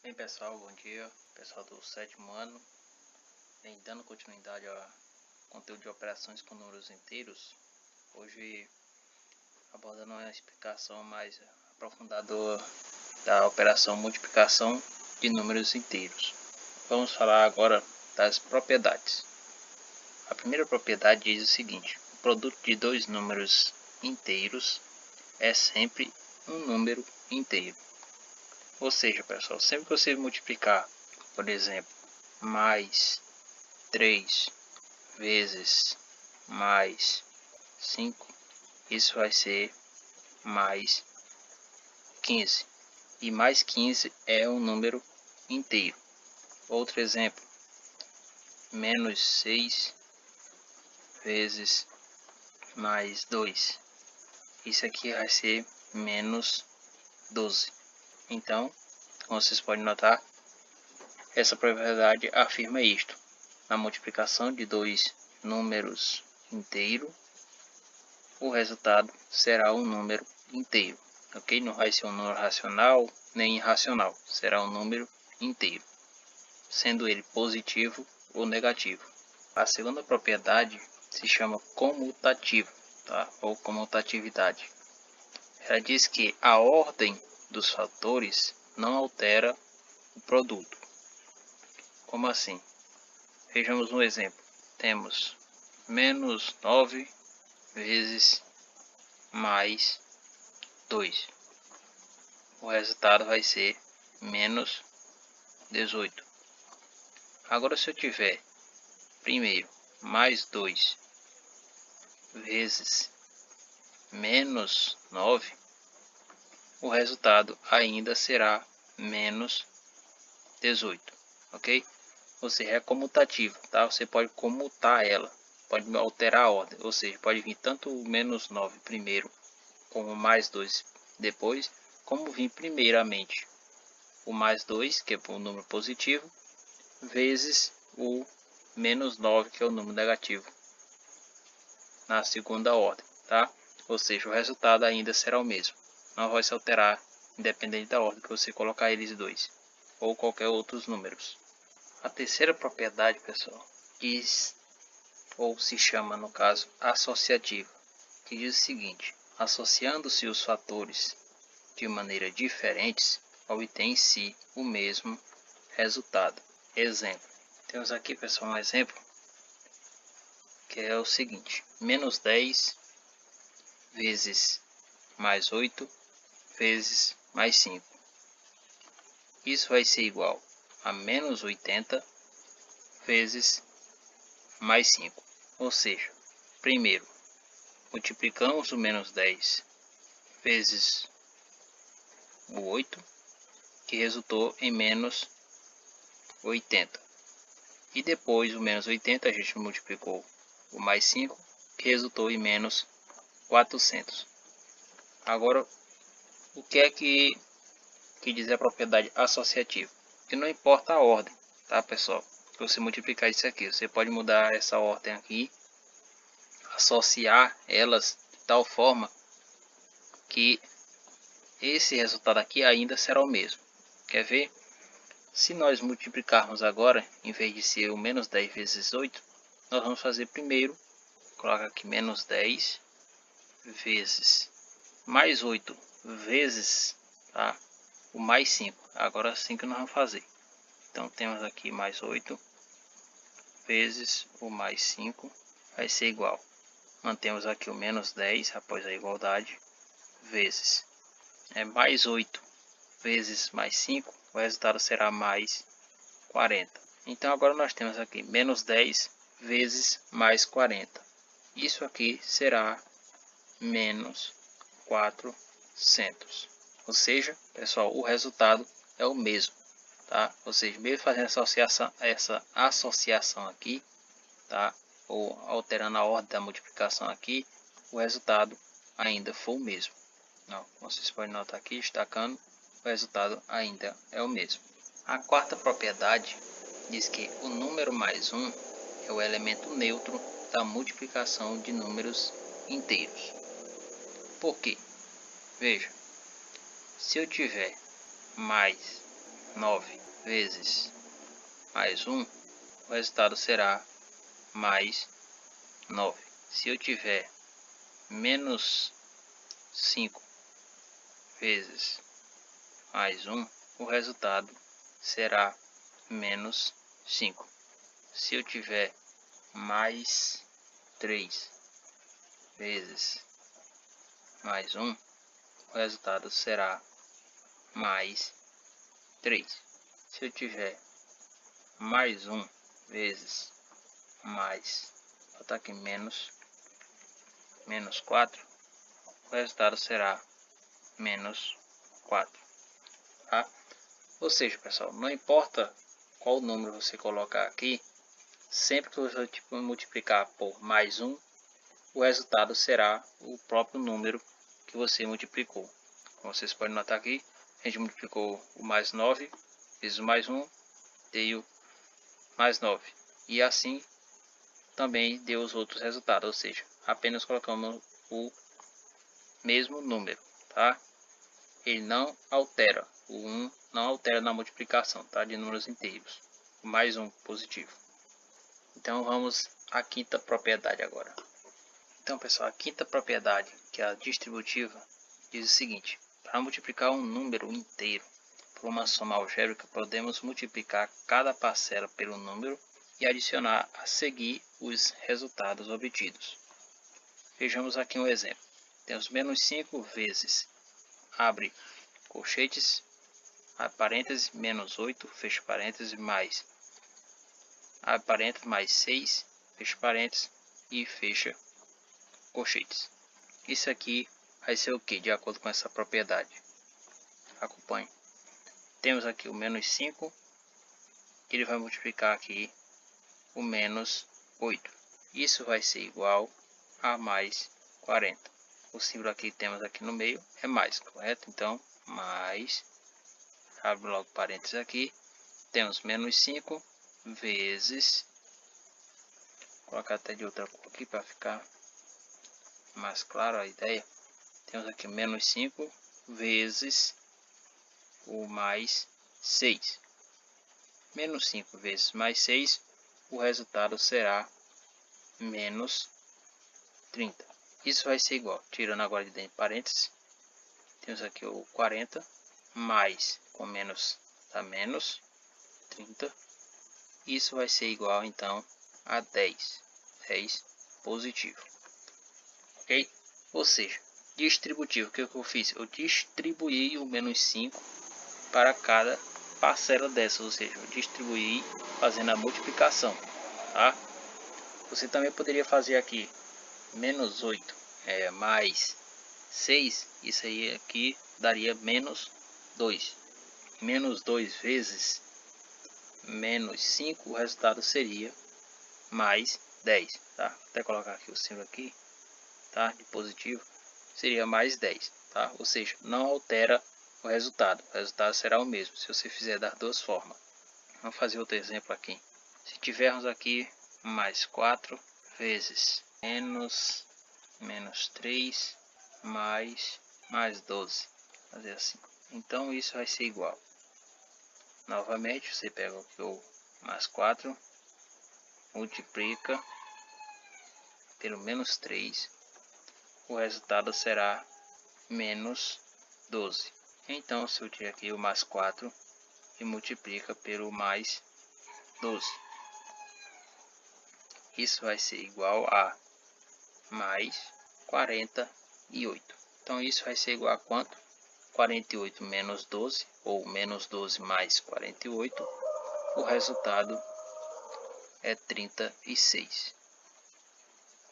Bem pessoal, bom dia, pessoal do sétimo ano, bem, dando continuidade ao conteúdo de operações com números inteiros, hoje abordando uma explicação mais aprofundada da operação multiplicação de números inteiros. Vamos falar agora das propriedades. A primeira propriedade diz o seguinte: o produto de dois números inteiros é sempre um número inteiro. Ou seja, pessoal, sempre que você multiplicar, por exemplo, mais 3 vezes mais 5, isso vai ser mais 15. E mais 15 é um número inteiro. Outro exemplo, menos 6 vezes mais 2. Isso aqui vai ser menos 12. Então, como vocês podem notar, essa propriedade afirma isto: na multiplicação de dois números inteiros, o resultado será um número inteiro, ok? Não vai ser um número racional nem irracional, será um número inteiro, sendo ele positivo ou negativo. A segunda propriedade se chama comutativo, tá? Ou comutatividade. Ela diz que a ordem dos fatores não altera o produto. Como assim? Vejamos um exemplo. Temos menos 9 vezes mais 2. O resultado vai ser menos 18. Agora, se eu tiver primeiro mais 2 vezes menos 9, o resultado ainda será menos 18, ok? Ou seja, é comutativa, tá? Você pode comutar ela, pode alterar a ordem, ou seja, pode vir tanto o menos 9 primeiro como mais 2 depois, como vir primeiramente o mais 2, que é um número positivo, vezes o menos 9, que é o número negativo, na segunda ordem, tá? Ou seja, o resultado ainda será o mesmo, não vai se alterar independente da ordem que você colocar eles dois, ou qualquer outros números. A terceira propriedade, pessoal, diz, ou se chama no caso, associativa, que diz o seguinte: associando-se os fatores de maneira diferentes, obtém-se o mesmo resultado. Exemplo. Temos aqui, pessoal, um exemplo que é o seguinte: menos 10 vezes mais 8 vezes mais 5. Isso vai ser igual a menos 80 vezes mais 5. Ou seja, primeiro, multiplicamos o menos 10 vezes o 8, que resultou em menos 80. E depois o menos 80 a gente multiplicou o mais 5, que resultou em menos 400. Agora, o que é que diz a propriedade associativa? Que não importa a ordem, tá, pessoal? Se você multiplicar isso aqui, você pode mudar essa ordem aqui, associar elas de tal forma que esse resultado aqui ainda será o mesmo. Quer ver? Se nós multiplicarmos agora, em vez de ser o menos 10 vezes 8, nós vamos fazer primeiro, coloca aqui menos 10 vezes mais 8 vezes, tá, o mais 5. Agora assim que nós vamos fazer. Então temos aqui mais 8 vezes o mais 5 vai ser igual. Mantemos aqui o menos 10 após a igualdade, vezes mais 8 vezes mais 5, o resultado será mais 40. Então agora nós temos aqui menos 10 vezes mais 40. Isso aqui será menos 400. Ou seja, pessoal, o resultado é o mesmo, tá? Ou seja, mesmo fazendo essa associação aqui, tá? Ou alterando a ordem da multiplicação aqui, o resultado ainda foi o mesmo. Não, vocês podem notar aqui, destacando, o resultado ainda é o mesmo. A quarta propriedade diz que o número mais 1 é o elemento neutro da multiplicação de números inteiros. Por quê? Veja, se eu tiver mais 9 vezes mais 1, o resultado será mais 9. Se eu tiver menos 5 vezes mais 1, o resultado será menos 5. Se eu tiver mais 3 vezes mais 1, o resultado será mais 3. Se eu tiver mais 1 vezes mais, vou botar aqui menos 4, o resultado será menos 4. Tá? Ou seja, pessoal, não importa qual número você colocar aqui, sempre que você multiplicar por mais 1, o resultado será o próprio número que você multiplicou. Como vocês podem notar aqui, a gente multiplicou o mais 9 vezes o mais 1, deu mais 9. E assim também deu os outros resultados, ou seja, apenas colocamos o mesmo número, tá? Ele não altera, o 1 não altera na multiplicação, tá? De números inteiros, mais um positivo. Então vamos à quinta propriedade agora. Então, pessoal, a quinta propriedade, que é a distributiva, diz o seguinte: para multiplicar um número inteiro por uma soma algébrica, podemos multiplicar cada parcela pelo número e adicionar a seguir os resultados obtidos. Vejamos aqui um exemplo. Temos menos 5 vezes, abre colchetes, abre parênteses, menos 8, fecha parênteses, mais, abre parênteses, mais 6, fecha parênteses e fecha colchetes. Isso aqui vai ser o que? De acordo com essa propriedade. Acompanhe. Temos aqui o menos 5, ele vai multiplicar aqui o menos 8. Isso vai ser igual a mais 40. O símbolo aqui temos aqui no meio é mais, correto? Então, mais, abre logo parênteses aqui, temos menos 5 vezes, vou colocar até de outra cor aqui para ficar mais claro a ideia. Temos aqui menos 5 vezes o mais 6. Menos 5 vezes mais 6, o resultado será menos 30. Isso vai ser igual, tirando agora de dentro de parênteses, temos aqui o 40, mais com menos dá menos 30. Isso vai ser igual então a 10. 10 positivo. Ok? Ou seja, distributivo, o que eu fiz? Eu distribuí o menos 5 para cada parcela dessas, ou seja, eu distribuí fazendo a multiplicação, tá? Você também poderia fazer aqui menos 8 mais 6, isso aí aqui daria menos 2. Menos 2 vezes menos 5, o resultado seria mais 10, tá? Vou até colocar aqui o símbolo aqui, tá? De positivo, seria mais 10, tá? Ou seja, não altera o resultado será o mesmo, se você fizer das duas formas. Vamos fazer outro exemplo aqui. Se tivermos aqui mais 4 vezes menos 3 mais 12, fazer assim. Então isso vai ser igual. Novamente, você pega aqui o mais 4, multiplica pelo menos 3, o resultado será menos 12. Então, se eu tiver aqui o mais 4 e multiplica pelo mais 12, isso vai ser igual a mais 48. Então, isso vai ser igual a quanto? 48 menos 12, ou menos 12 mais 48, o resultado é 36.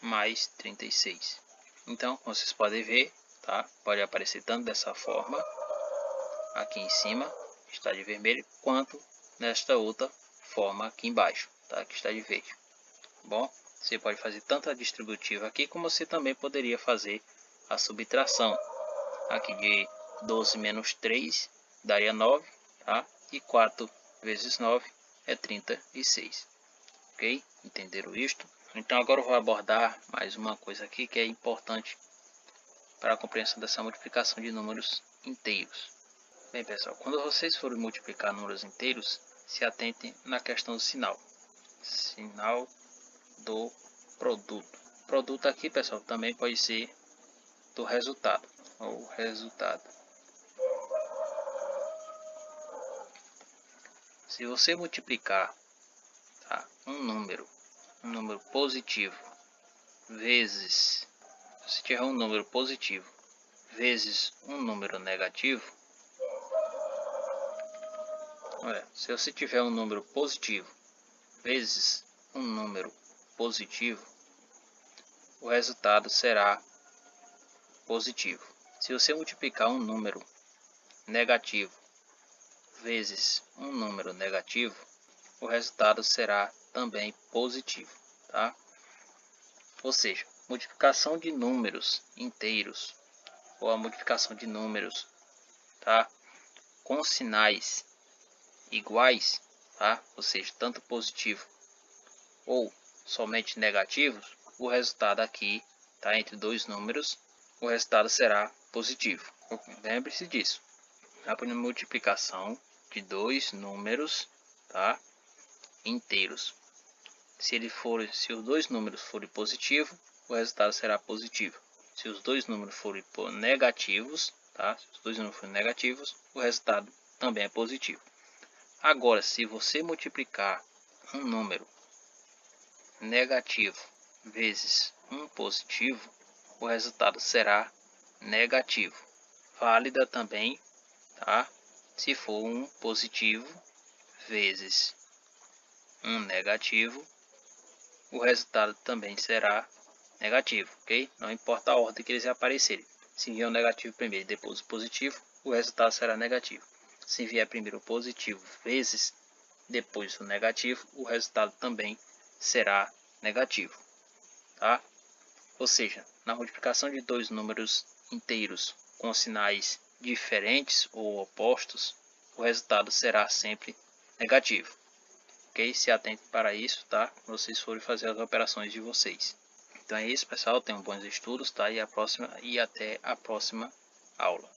Mais 36. Então, como vocês podem ver, tá? Pode aparecer tanto dessa forma, aqui em cima, está de vermelho, quanto nesta outra forma aqui embaixo, tá? Que está de verde. Bom, você pode fazer tanto a distributiva aqui, como você também poderia fazer a subtração. Aqui de 12 menos 3 daria 9, tá? E 4 vezes 9 é 36. Ok? Entenderam isto? Então agora eu vou abordar mais uma coisa aqui que é importante para a compreensão dessa multiplicação de números inteiros. Bem, pessoal, quando vocês forem multiplicar números inteiros, se atentem na questão do sinal. Sinal do produto. Produto aqui, pessoal, também pode ser do resultado. Ou resultado. Se você multiplicar, tá, um número positivo, vezes, se tiver um número positivo, vezes um número negativo, olha, se você tiver um número positivo, vezes um número positivo, o resultado será positivo. Se você multiplicar um número negativo vezes um número negativo, o resultado será também positivo, tá? Ou seja, multiplicação de números inteiros ou a multiplicação de números, tá, com sinais iguais, tá? Ou seja, tanto positivo ou somente negativos, o resultado aqui, tá, entre dois números, o resultado será positivo. Lembre-se disso. A multiplicação de dois números, tá, inteiros. Se os dois números forem positivos, o resultado será positivo. Se os dois números forem negativos, tá? Se os dois números forem negativos, o resultado também é positivo. Agora, se você multiplicar um número negativo vezes um positivo, o resultado será negativo. Válida também, tá? Se for um positivo vezes um negativo, o resultado também será negativo, ok? Não importa a ordem que eles aparecerem. Se vier o negativo primeiro e depois o positivo, o resultado será negativo. Se vier primeiro o positivo vezes depois o negativo, o resultado também será negativo, tá? Ou seja, na multiplicação de dois números inteiros com sinais diferentes ou opostos, o resultado será sempre negativo. Ok? Se atentem para isso, tá? Quando vocês forem fazer as operações de vocês. Então é isso, pessoal. Tenham bons estudos, tá? E até a próxima aula.